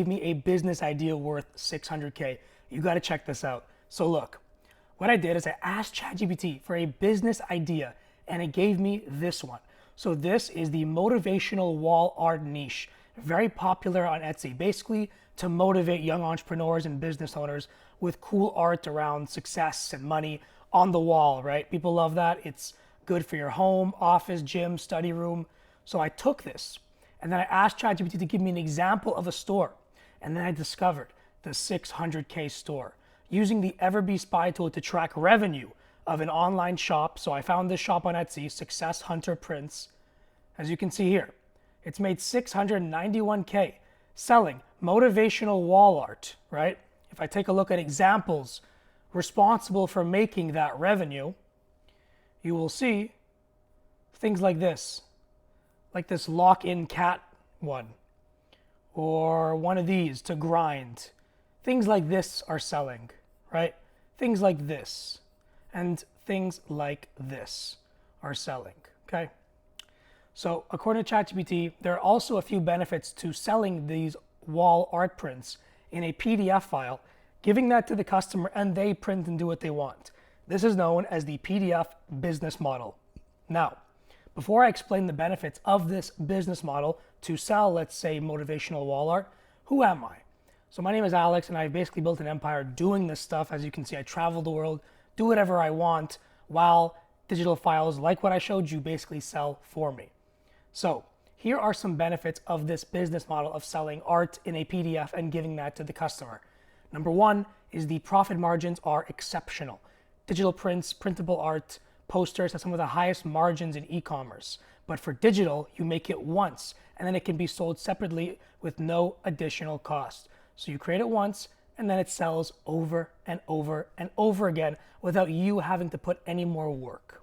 gave me a business idea worth 600K. You got to check this out. So look, what I did is I asked ChatGPT for a business idea and it gave me this one. So this is the motivational wall art niche, very popular on Etsy, basically to motivate young entrepreneurs and business owners with cool art around success and money on the wall, right? People love that. It's good for your home, office, gym, study room. So I took this and then I asked ChatGPT to give me an example of a store. And then I discovered the 600K store using the Everbee Spy tool to track revenue of an online shop. So I found this shop on Etsy, Success Hunter Prints. As you can see here, it's made 691K selling motivational wall art, right? If I take a look at examples responsible for making that revenue, you will see things like this lock-in cat one, or one of these to grind. Things like this are selling, right? Things like this and things like this are selling, okay? So according to ChatGPT, there are also a few benefits to selling these wall art prints in a PDF file, giving that to the customer and they print and do what they want. This is known as the PDF business model. Now, before I explain the benefits of this business model to sell, let's say, motivational wall art, who am I? So my name is Alex and I've basically built an empire doing this stuff. As you can see, I travel the world, do whatever I want, while digital files like what I showed you basically sell for me. So here are some benefits of this business model of selling art in a PDF and giving that to the customer. Number one is the profit margins are exceptional. Digital prints, printable art, posters have some of the highest margins in e-commerce. But for digital, you make it once and then it can be sold separately with no additional cost. So you create it once and then it sells over and over and over again without you having to put any more work.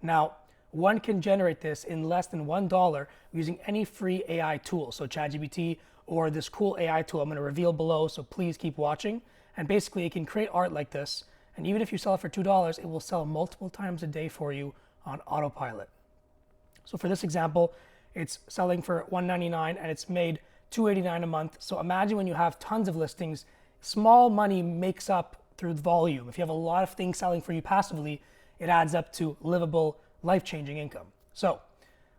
Now, one can generate this in less than $1 using any free AI tool. So ChatGPT or this cool AI tool I'm going to reveal below, so please keep watching. And basically it can create art like this. And even if you sell it for $2, it will sell multiple times a day for you on autopilot. So for this example, it's selling for $199 and it's made $289 a month. So imagine when you have tons of listings, small money makes up through volume. If you have a lot of things selling for you passively, it adds up to livable, life-changing income. So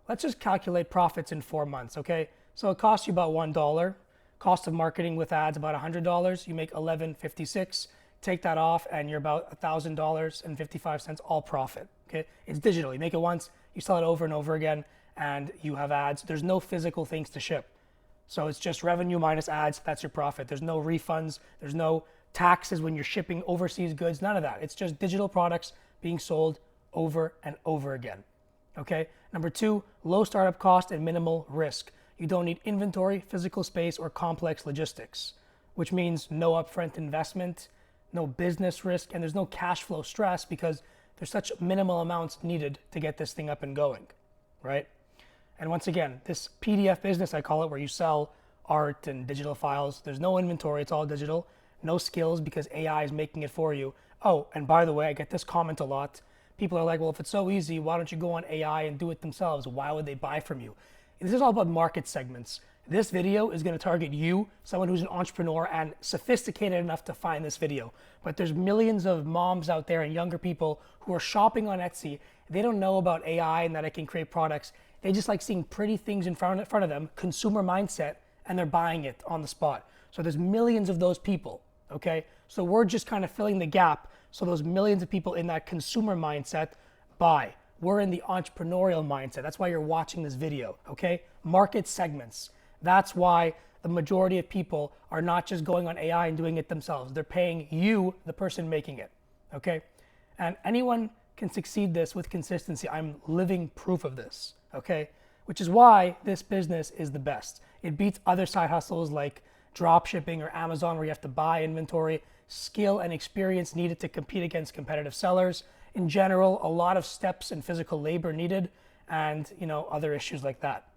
let's just calculate profits in 4 months, okay? So it costs you about $1. Cost of marketing with ads about $100. You make $11.56. Take that off and you're about $1,000.55 all profit, okay? It's digital. You make it once, you sell it over and over again, and you have ads. There's no physical things to ship. So it's just revenue minus ads, that's your profit. There's no refunds, there's no taxes when you're shipping overseas goods, none of that. It's just digital products being sold over and over again, okay? Number two, low startup cost and minimal risk. You don't need inventory, physical space, or complex logistics, which means no upfront investment, no business risk, and there's no cash flow stress because there's such minimal amounts needed to get this thing up and going, right? And once again, this PDF business, I call it, where you sell art and digital files, there's no inventory, it's all digital, no skills because AI is making it for you. Oh, and by the way, I get this comment a lot. People are like, well, if it's so easy, why don't you go on AI and do it themselves? Why would they buy from you? This is all about market segments. This video is going to target you, someone who's an entrepreneur and sophisticated enough to find this video. But there's millions of moms out there and younger people who are shopping on Etsy. They don't know about AI and that I can create products. They just like seeing pretty things in front of them, consumer mindset, and they're buying it on the spot. So there's millions of those people, okay? So we're just kind of filling the gap so those millions of people in that consumer mindset buy. We're in the entrepreneurial mindset. That's why you're watching this video, okay? Market segments. That's why the majority of people are not just going on AI and doing it themselves. They're paying you, the person making it, okay? And anyone can succeed this with consistency. I'm living proof of this, okay? Which is why this business is the best. It beats other side hustles like drop shipping or Amazon where you have to buy inventory, skill and experience needed to compete against competitive sellers. In general, a lot of steps and physical labor needed and, other issues like that.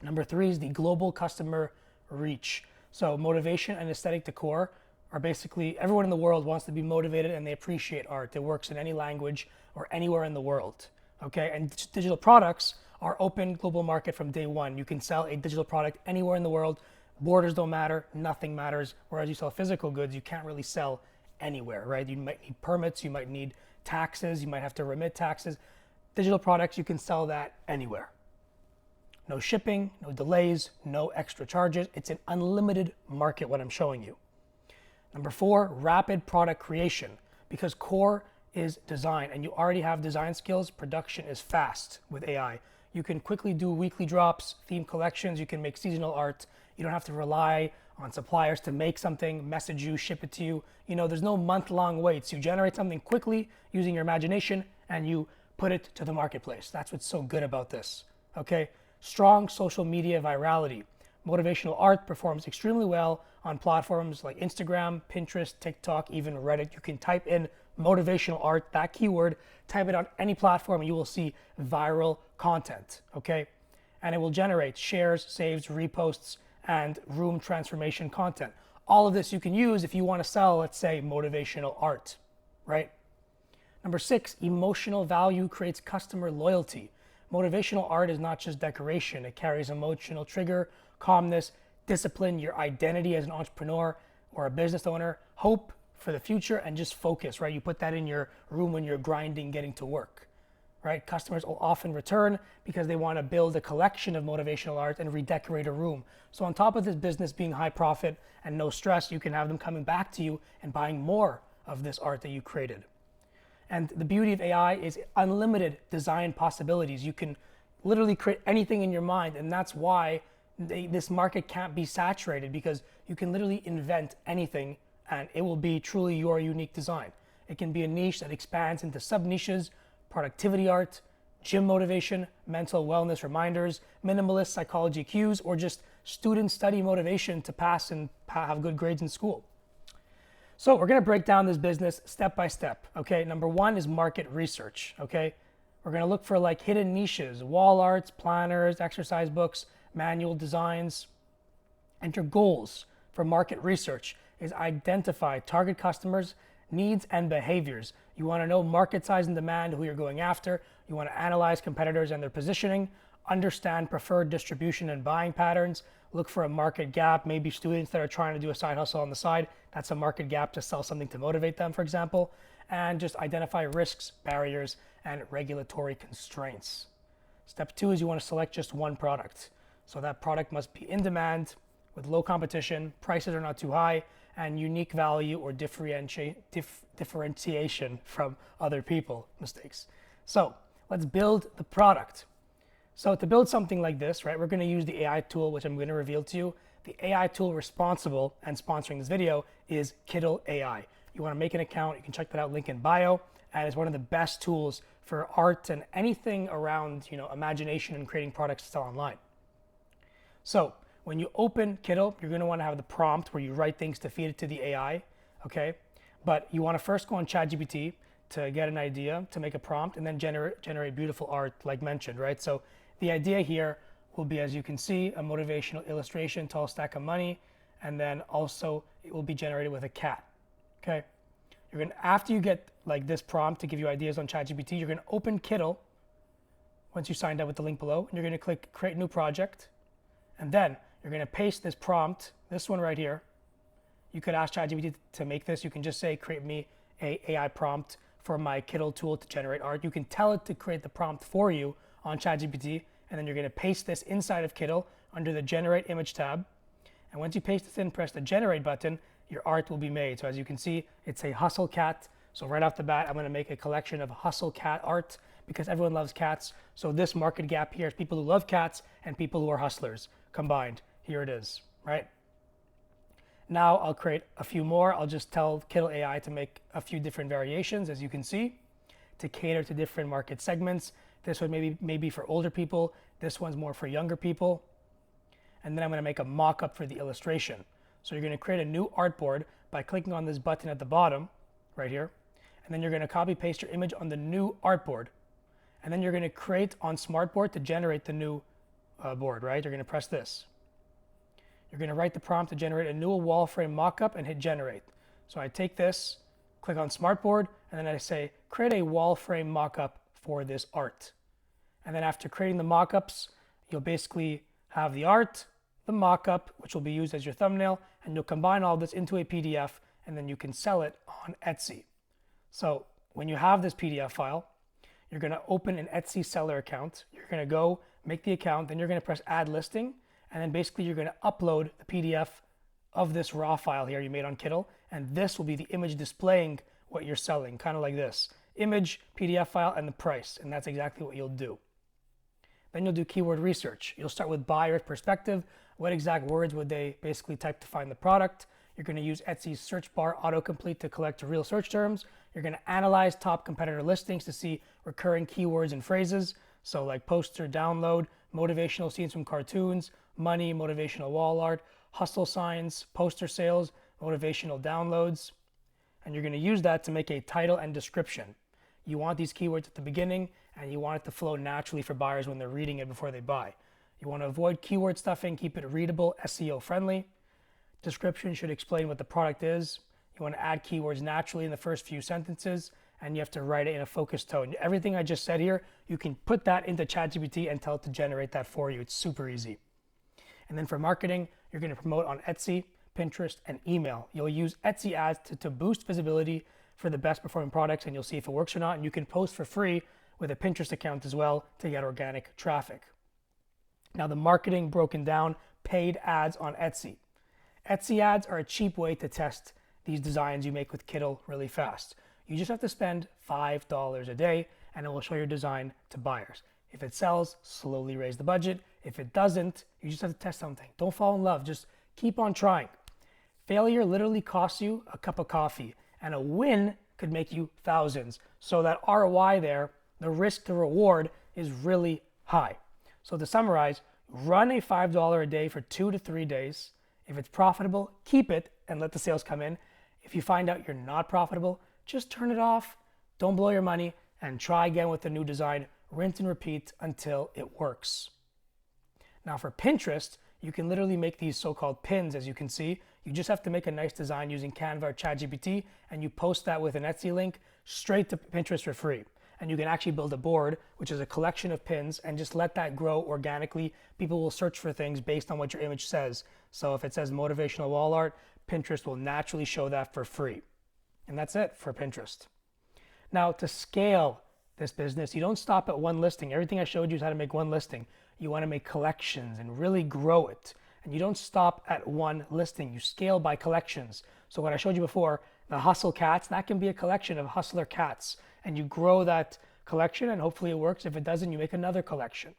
Number three is the global customer reach. So motivation and aesthetic decor are basically, everyone in the world wants to be motivated and they appreciate art. It works in any language or anywhere in the world, okay? And digital products are open global market from day one. You can sell a digital product anywhere in the world Borders don't matter, nothing matters. Whereas you sell physical goods, you can't really sell anywhere, right? You might need permits, you might need taxes, you might have to remit taxes. Digital products, you can sell that anywhere. No shipping, no delays, no extra charges. It's an unlimited market, what I'm showing you. Number 4, rapid product creation. Because core is design and you already have design skills, production is fast with AI. You can quickly do weekly drops, theme collections, you can make seasonal art. You don't have to rely on suppliers to make something, message you, ship it to you. You know, there's no month-long waits. You generate something quickly using your imagination and you put it to the marketplace. That's what's so good about this, okay? Strong social media virality. Motivational art performs extremely well on platforms like Instagram, Pinterest, TikTok, even Reddit. You can type in motivational art, that keyword, type it on any platform and you will see viral content, okay? And it will generate shares, saves, reposts, and room transformation content. All of this you can use if you want to sell, let's say, motivational art, right? Number 6, emotional value creates customer loyalty. Motivational art is not just decoration. It carries emotional trigger, calmness, discipline, your identity as an entrepreneur or a business owner, hope for the future, and just focus, right? You put that in your room when you're grinding, getting to work, right? Customers will often return because they want to build a collection of motivational art and redecorate a room. So on top of this business being high profit and no stress, you can have them coming back to you and buying more of this art that you created. And the beauty of AI is unlimited design possibilities. You can literally create anything in your mind, and that's why this market can't be saturated, because you can literally invent anything and it will be truly your unique design. It can be a niche that expands into sub-niches, productivity art, gym motivation, mental wellness reminders, minimalist psychology cues, or just student study motivation to pass and have good grades in school. So we're gonna break down this business step by step, okay? Number 1 is market research, okay? We're gonna look for like hidden niches, wall arts, planners, exercise books, manual designs. And your goals for market research is identify target customers, needs, and behaviors. You wanna know market size and demand, who you're going after. You wanna analyze competitors and their positioning, understand preferred distribution and buying patterns, look for a market gap, maybe students that are trying to do a side hustle on the side. That's a market gap to sell something to motivate them, for example. And just identify risks, barriers, and regulatory constraints. Step 2 is you want to select just one product. So that product must be in demand, with low competition, prices are not too high, and unique value or differentiation from other people, mistakes. So let's build the product. So to build something like this, right, we're going to use the AI tool, which I'm going to reveal to you. The AI tool responsible and sponsoring this video is Kiddle AI. You want to make an account, you can check that out, link in bio, and it's one of the best tools for art and anything around, you know, imagination and creating products to sell online. So when you open Kiddle, you're going to want to have the prompt where you write things to feed it to the AI, okay? But you want to first go on ChatGPT to get an idea, to make a prompt, and then generate beautiful art like mentioned, right? So the idea here will be, as you can see, a motivational illustration, tall stack of money, and then also it will be generated with a cat, okay? You're gonna, after you get like this prompt to give you ideas on ChatGPT, you're gonna open Kiddle once you signed up with the link below, and you're gonna click Create New Project, and then you're gonna paste this prompt, this one right here. You could ask ChatGPT to make this. You can just say, create me a AI prompt for my Kiddle tool to generate art. You can tell it to create the prompt for you on ChatGPT, and then you're gonna paste this inside of Kiddle under the Generate Image tab. And once you paste this in, press the Generate button, your art will be made. So as you can see, it's a hustle cat. So right off the bat, I'm gonna make a collection of hustle cat art because everyone loves cats. So this market gap here is people who love cats and people who are hustlers combined. Here it is, right? Now I'll create a few more. I'll just tell Kiddle AI to make a few different variations, as you can see, to cater to different market segments. This one maybe for older people. This one's more for younger people. And then I'm gonna make a mock-up for the illustration. So you're gonna create a new artboard by clicking on this button at the bottom, right here. And then you're gonna copy paste your image on the new artboard. And then you're gonna create on Smartboard to generate the new board, right? You're gonna press this. You're gonna write the prompt to generate a new wall frame mockup and hit generate. So I take this, click on Smartboard, and then I say, create a wall frame mockup for this art. And then after creating the mockups, you'll basically have the art, the mock-up, which will be used as your thumbnail, and you'll combine all this into a PDF, and then you can sell it on Etsy. So when you have this PDF file, you're going to open an Etsy seller account. You're going to go make the account, then you're going to press add listing, and then basically you're going to upload the PDF of this raw file here you made on Kittl, and this will be the image displaying what you're selling, kind of like this. Image, PDF file, and the price, and that's exactly what you'll do. Then you'll do keyword research. You'll start with buyer's perspective. What exact words would they basically type to find the product? You're going to use Etsy's search bar autocomplete to collect real search terms. You're going to analyze top competitor listings to see recurring keywords and phrases. So like poster, download, motivational scenes from cartoons, money, motivational wall art, hustle signs, poster sales, motivational downloads. And you're going to use that to make a title and description. You want these keywords at the beginning, and you want it to flow naturally for buyers when they're reading it before they buy. You want to avoid keyword stuffing, keep it readable, SEO friendly. Description should explain what the product is. You want to add keywords naturally in the first few sentences, and you have to write it in a focused tone. Everything I just said here, you can put that into ChatGPT and tell it to generate that for you. It's super easy. And then for marketing, you're going to promote on Etsy, Pinterest, and email. You'll use Etsy ads to boost visibility for the best performing products, and you'll see if it works or not. And you can post for free with a Pinterest account as well to get organic traffic. Now the marketing broken down, paid ads on Etsy. Etsy ads are a cheap way to test these designs you make with Kittl really fast. You just have to spend $5 a day and it will show your design to buyers. If it sells, slowly raise the budget. If it doesn't, you just have to test something. Don't fall in love, just keep on trying. Failure literally costs you a cup of coffee, and a win could make you thousands. So that ROI there, the risk to reward, is really high. So to summarize, run a $5 a day for 2 to 3 days. If it's profitable, keep it and let the sales come in. If you find out you're not profitable, just turn it off, don't blow your money, and try again with the new design. Rinse and repeat until it works. Now for Pinterest, you can literally make these so-called pins, as you can see. You just have to make a nice design using Canva or ChatGPT, and you post that with an Etsy link straight to Pinterest for free. And you can actually build a board, which is a collection of pins, and just let that grow organically. People will search for things based on what your image says. So if it says motivational wall art, Pinterest will naturally show that for free. And that's it for Pinterest. Now to scale this business, you don't stop at one listing. Everything I showed you is how to make one listing. You want to make collections and really grow it. And you don't stop at one listing. You scale by collections. So what I showed you before, the hustle cats, that can be a collection of hustler cats. And you grow that collection and hopefully it works. If it doesn't, you make another collection.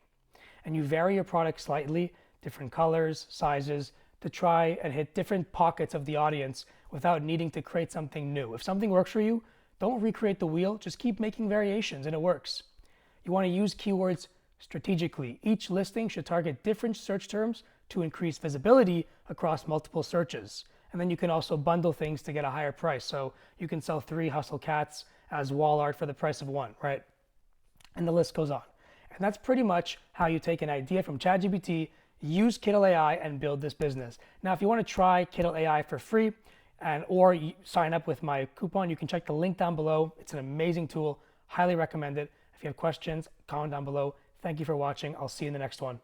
And you vary your product slightly, different colors, sizes, to try and hit different pockets of the audience without needing to create something new. If something works for you, don't recreate the wheel, just keep making variations and it works. You want to use keywords strategically. Each listing should target different search terms to increase visibility across multiple searches. And then you can also bundle things to get a higher price. So you can sell 3 hustle cats as wall art for the price of 1, right? And the list goes on. And that's pretty much how you take an idea from ChatGPT, use Kittl AI, and build this business. Now, if you want to try Kittl AI for free, or you sign up with my coupon, you can check the link down below. It's an amazing tool. Highly recommend it. If you have questions, comment down below. Thank you for watching. I'll see you in the next one.